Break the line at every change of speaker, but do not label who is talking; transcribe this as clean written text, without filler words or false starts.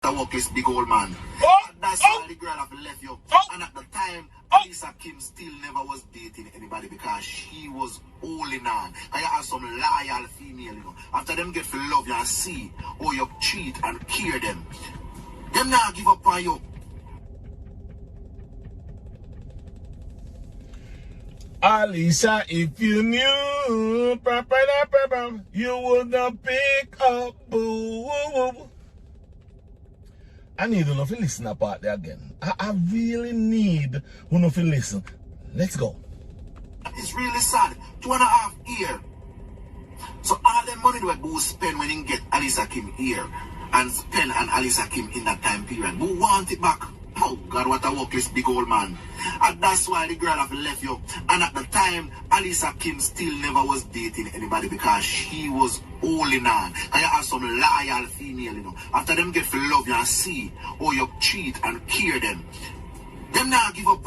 a workless big old man. That's why the girl have left you. And at the time, Lisa Kim still never was dating anybody because she was holding on. And you have some loyal female, you know. After them get for love you and see how you treat and care them not give up on you.
Alisa, if you knew, you would not pick up. I need you to listen to part there again. I really need you to listen. Let's go.
It's really sad. 2.5 years. So all the money that Boo spend when he get Alisa Kim here and spend on Alisa Kim in that time period, Boo want it back. Oh God, what a workless big old man. And that's why the girl have left you. And at the time, Alisa Kim still never was dating anybody because she was holding on. And you have some loyal female, you know. After them get for love you and see how you treat and care them not give up on